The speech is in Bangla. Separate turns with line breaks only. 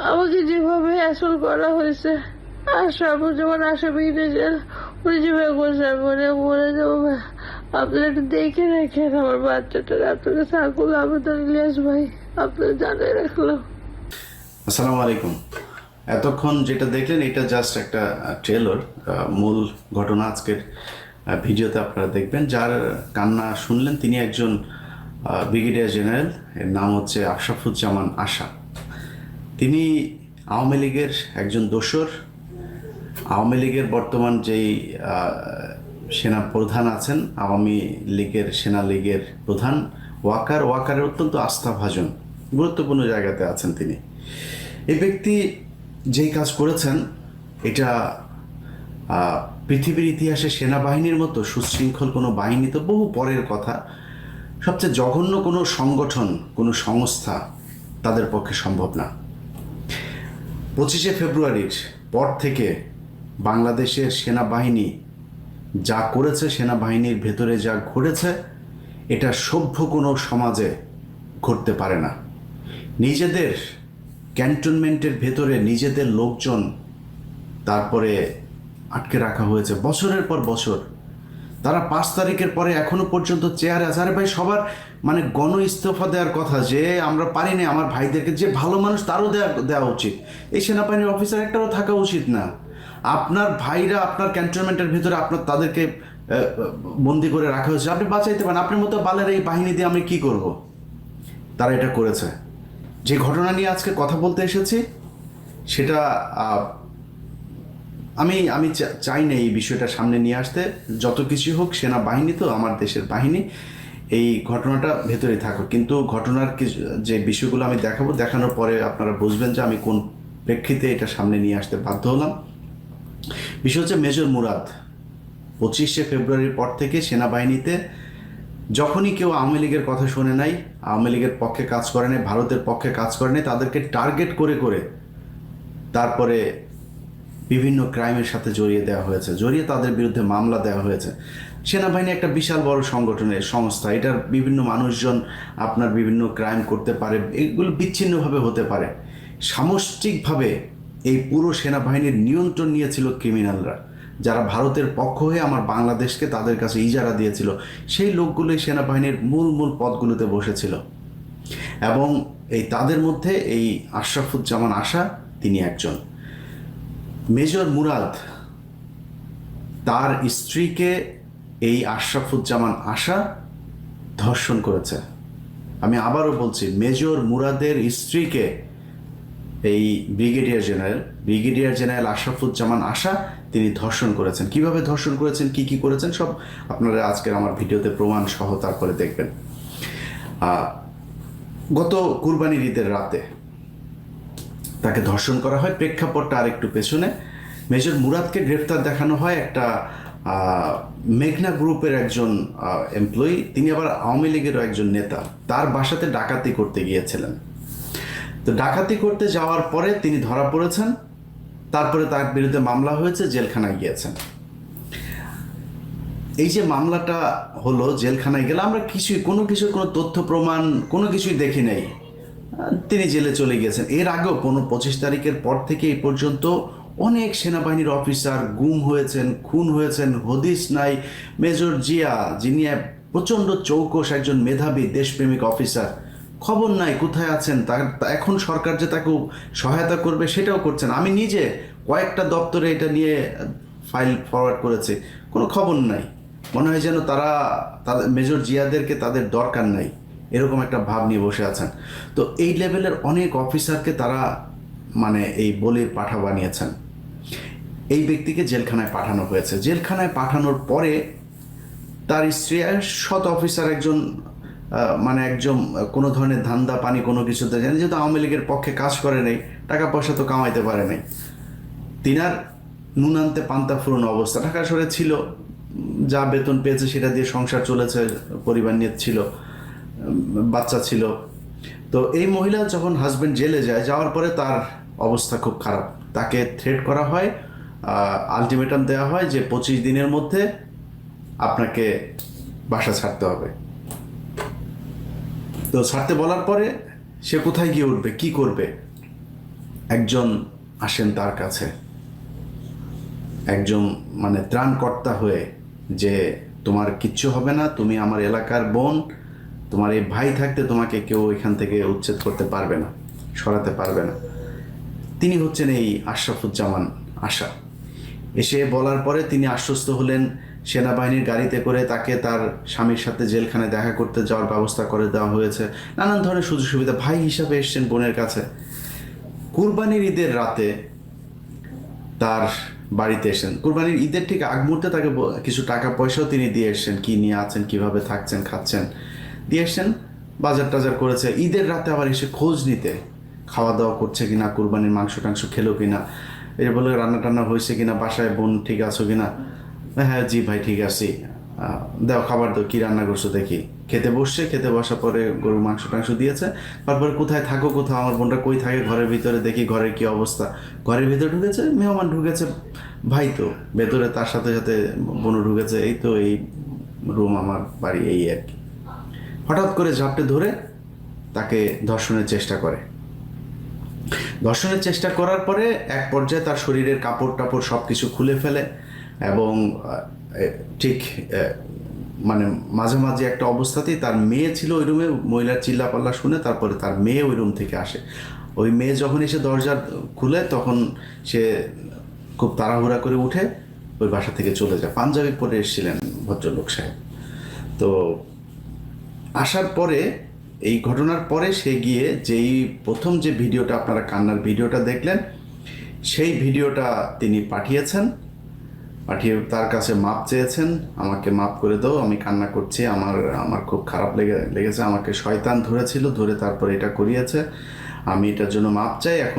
আমাকে যেভাবে হ্যাসল করা হয়েছে, আশা যেমন আসামি উনি যেভাবে করছে, মনে মনে যাবো। আপনারা একটু দেখে রাখেন আমার বাচ্চাটার। আপনাকে সাকুল আবেদন, ইলিয়াস ভাই, আপনারা জানাই রাখলাম।
আসসালামু আলাইকুম। এতক্ষণ যেটা দেখলেন এটা জাস্ট একটা ট্রেলার। মূল ঘটনা আজকের ভিডিওতে আপনারা দেখবেন। যার কান্না শুনলেন তিনি একজন ব্রিগেডিয়ার জেনারেল, এর নাম হচ্ছে আশরাফুজ্জামান আশা। তিনি আওয়ামী লীগের একজন দোসর। আওয়ামী লীগের বর্তমান যেই সেনা প্রধান আছেন, আওয়ামী লীগের সেনা লীগের প্রধান ওয়াকারের অত্যন্ত আস্থাভাজন গুরুত্বপূর্ণ জায়গাতে আছেন তিনি। এই ব্যক্তি যেই কাজ করেছেন এটা পৃথিবীর ইতিহাসে সেনাবাহিনীর মতো সুশৃঙ্খল কোনো বাহিনী তো বহু পরের কথা। সবচেয়ে জঘন্য কোনো সংগঠন, কোনো সংস্থা তাদের পক্ষে সম্ভব না। 25শে ফেব্রুয়ারির পর থেকে বাংলাদেশের সেনাবাহিনী যা করেছে, সেনাবাহিনীর ভেতরে যা ঘটেছে, এটা সভ্য কোনো সমাজে ঘটতে পারে না। নিজেদের ক্যান্টনমেন্টের ভেতরে নিজেদের লোকজন তারপরে আটকে রাখা হয়েছে বছরের পর বছর। তারা 5 তারিখের পরে এখনো পর্যন্ত চেয়ারে আছে। আরে ভাই, সবার মানে গণ ইস্তফা দেওয়ার কথা, যে আমরা পারিনি, আমার ভাইদেরকে, যে ভালো মানুষ তারও দেওয়া উচিত। এই সেনাবাহিনীর অফিসার একটাও থাকা উচিত না। আপনার ভাইরা আপনার ক্যান্টনমেন্টের ভিতরে আপনার তাদেরকে বন্দি করে রাখা হয়েছে, আপনি বাঁচাইতে পারেন। আপনার মতো বালের এই বাহিনী দিয়ে আমি কি করব? তারা এটা করেছে। যে ঘটনা নিয়ে আজকে কথা বলতে এসেছি সেটা আমি চাই না এই বিষয়টা সামনে নিয়ে আসতে। যত কিছু হোক, সেনাবাহিনী তো আমার দেশের বাহিনী, এই ঘটনাটা ভেতরে থাকুক। কিন্তু ঘটনার যে বিষয়গুলো আমি দেখানোর পরে আপনারা বুঝবেন যে আমি কোন প্রেক্ষিতে এটা সামনে নিয়ে আসতে বাধ্য হলাম। বিষয় হচ্ছে মেজর মুরাদ 25শে ফেব্রুয়ারির পর থেকে সেনাবাহিনীতে যখনই কেউ আওয়ামী লীগের কথা শোনে নাই, আওয়ামী লীগের পক্ষে কাজ করে নাই, ভারতের পক্ষে কাজ করে নাই, তাদেরকে টার্গেট করে করে তারপরে বিভিন্ন ক্রাইমের সাথে জড়িয়ে দেওয়া হয়েছে, জড়িয়ে তাদের বিরুদ্ধে মামলা দেওয়া হয়েছে। সেনাবাহিনী একটা বিশাল বড় সংগঠনের সংস্থা। এটার বিভিন্ন মানুষজন আপনার বিভিন্ন ক্রাইম করতে পারে, এগুলো বিচ্ছিন্নভাবে হতে পারে। সামষ্টিকভাবে এই পুরো সেনাবাহিনীর নিয়ন্ত্রণ নিয়েছিল ক্রিমিনালরা, যারা ভারতের পক্ষ হয়ে আমার বাংলাদেশকে তাদের কাছে ইজারা দিয়েছিল। সেই লোকগুলোই সেনাবাহিনীর মূল মূল পদগুলোতে বসেছিল। এবং এই তাদের মধ্যে এই আশরাফুজ্জামান আশা তিনি একজন। মেজর মুরাদ তার স্ত্রীকে এই আশরাফুজ্জামান আশা ধর্ষণ করেছে। আমি আবারও বলছি, মেজর মুরাদের স্ত্রীকে এই ব্রিগেডিয়ার জেনারেল আশরাফুজ্জামান আশা তিনি ধর্ষণ করেছেন। কিভাবে ধর্ষণ করেছেন, কি করেছেন, সব আপনারা আজকের আমার ভিডিওতে প্রমাণ সহ তারপরে দেখবেন। গত কুরবানির ঈদের রাতে তাকে ধর্ষণ করা হয়। প্রেক্ষাপটটা আরেকটু পেছনে। মেজর মুরাদকে গ্রেফতার দেখানো হয় একটা মেঘনা গ্রুপের একজন এমপ্লয়ি, তিনি আবার আওয়ামী লীগেরও একজন নেতা। তার বাসাতে ডাকাতি করতে গিয়েছিলেন। তো ডাকাতি করতে যাওয়ার পরে তিনি ধরা পড়েছেন। তারপরে তার বিরুদ্ধে মামলা হয়েছে, জেলখানায় গিয়েছেন। এই যে মামলাটা হলো, জেলখানায় গেলে আমরা কোনো তথ্য প্রমাণ কোনো কিছুই দেখি নাই, তিনি জেলে চলে গিয়েছেন। এর আগেও 25 তারিখের পর থেকে এই পর্যন্ত অনেক সেনাবাহিনীর অফিসার গুম হয়েছেন, খুন হয়েছেন, হদিস নাই। মেজর জিয়া, যিনি প্রচণ্ড চৌকস একজন মেধাবী দেশপ্রেমিক অফিসার, খবর নাই কোথায় আছেন। এখন সরকার যে তাকে সহায়তা করবে সেটাও করছেন। আমি নিজে কয়েকটা দপ্তরে এটা নিয়ে ফাইল ফরওয়ার্ড করেছি, কোনো খবর নাই। মনে হয় যেন তাদের মেজর জিয়াদেরকে তাদের দরকার নাই, এরকম একটা ভাব নিয়ে বসে আছেন। তো এই লেভেলের অনেক অফিসারকে তারা মানে এই বলির পাঠা বানিয়েছেন। এই ব্যক্তিকে জেলখানায় পাঠানো হয়েছে। জেলখানায় পাঠানোর পরে তার স্ত্রী সৎ অফিসার একজন, মানে একজন কোনো ধরনের ধান্দা পানি কোনো কিছুতে জানেন, যেহেতু আওয়ামী লীগের পক্ষে কাজ করে নেই, টাকা পয়সা তো কামাইতে পারে নাই। তিনার নুন আনতে পান্তা ফুরোনো অবস্থা। ঢাকা শহরে ছিল, যা বেতন পেয়েছে সেটা দিয়ে সংসার চলেছে, পরিবার নিয়ে ছিল, বাচ্চা ছিল। তো এই মহিলা যখন হাজব্যান্ড জেলে যাওয়ার পরে তার অবস্থা খুব খারাপ। তাকে থ্রেট করা হয়, আলটিমেটাম দেওয়া হয় যে 25 দিনের মধ্যে আপনাকে বাসা ছাড়তে হবে। তো ছাড়তে বলার পরে সে কোথায় গিয়ে উঠবে, কি করবে? একজন আসেন তার কাছে, একজন মানে ত্রাণকর্তা হয়ে, যে তোমার কিচ্ছু হবে না, তুমি আমার এলাকার বোন, তোমার এই ভাই থাকতে তোমাকে কেউ এখান থেকে উচ্ছেদ করতে পারবে না, সরাতে পারবে না। তিনি হচ্ছেন এই আশরাফুজ্জামান আশা। এসে বলার পরে তিনি আশ্বস্ত হলেন, সেনাবাহিনীর গাড়িতে করে তাকে তার স্বামীর সাথে জেলখানায় দেখা করতে যাওয়ার ব্যবস্থা করে দেওয়া হয়েছে, নানান ধরনের সুযোগ সুবিধা। ভাই হিসাবে এসছেন বোনের কাছে। কুরবানির ঈদের রাতে তার বাড়িতে এসেছেন, কুরবানির ঈদের ঠিক আগ মুহূর্তে তাকে কিছু টাকা পয়সাও তিনি দিয়ে এসছেন, কি নিয়ে আছেন, কিভাবে থাকছেন খাচ্ছেন দিয়ে এসছেন, বাজার টাজার করেছে। ঈদের রাতে আবার এসে খোঁজ নিতে, খাওয়া দাওয়া করছে কিনা, কুরবানির মাংস টাংস খেলো কিনা, এর বলে রান্না টান্না হয়েছে কিনা, বাসায় বোন ঠিক আছো কিনা, হ্যাঁ জি ভাই ঠিক আছি, দাও খাবার দাও, কী রান্না করছো দেখি। খেতে বসছে, খেতে বসার পরে গরুর মাংস টাংস দিয়েছে। তারপরে কোথায় থাকো, কোথাও, আমার বোনটা কই থাকে, ঘরের ভিতরে দেখি ঘরের কি অবস্থা। ঘরের ভিতরে ঢুকেছে, মেহমান ঢুকেছে, ভাই তো ভেতরে, তার সাথে সাথে বোনও ঢুকেছে, এই তো এই রুম আমার বাড়ি, এই আর কি। হঠাৎ করে ঝাপটে ধরে তাকে ধর্ষণের চেষ্টা করে। ধর্ষণের চেষ্টা করার পরে এক পর্যায়ে তার শরীরের কাপড় টাপড় সব কিছু খুলে ফেলে, এবং ঠিক মানে মাঝামাঝি একটা অবস্থাতেই তার মেয়ে ছিল ওই রুমে, মহিলার চিল্লাপাল্লা শুনে তারপরে তার মেয়ে ওই রুম থেকে আসে। ওই মেয়ে যখন এসে দরজা খুলে, তখন সে খুব তাড়াহুড়া করে উঠে ওই বাসা থেকে চলে যায়। পাঞ্জাবি পরে এসেছিলেন ভদ্রলোক সাহেব। তো আসার পরে, এই ঘটনার পরে সে গিয়ে যেই প্রথম যে ভিডিওটা আপনারা কান্নার ভিডিওটা দেখলেন, সেই ভিডিওটা তিনি পাঠিয়েছেন, পাঠিয়ে তার কাছে মাপ চেয়েছেন, আমাকে মাপ করে দাও, আমি কান্না করছি, আমার খুব খারাপ লেগেছে, আমাকে শয়তান ধরেছিল, ধরে তারপরে এটা করিয়েছে, আমি এটার জন্য মাপ চাই। এখন